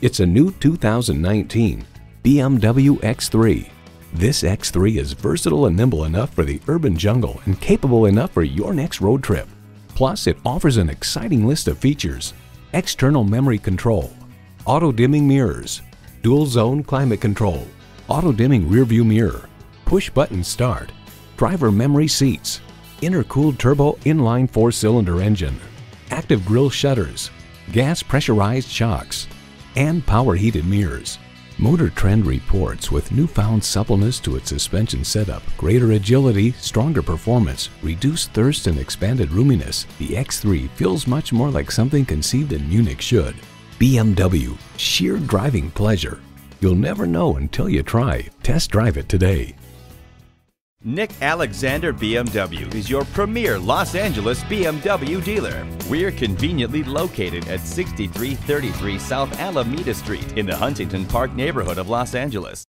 It's a new 2019 BMW X3. This X3 is versatile and nimble enough for the urban jungle and capable enough for your next road trip. Plus, it offers an exciting list of features: external memory control, auto-dimming mirrors, dual-zone climate control, auto-dimming rearview mirror, push-button start, driver memory seats, intercooled turbo inline 4-cylinder engine, active grille shutters, gas pressurized shocks, and power heated mirrors. Motor Trend reports with newfound suppleness to its suspension setup, greater agility, stronger performance, reduced thirst, and expanded roominess, the X3 feels much more like something conceived in Munich should. BMW, sheer driving pleasure. You'll never know until you try. Test drive it today. Nick Alexander BMW is your premier Los Angeles BMW dealer. We're conveniently located at 6333 South Alameda Street in the Huntington Park neighborhood of Los Angeles.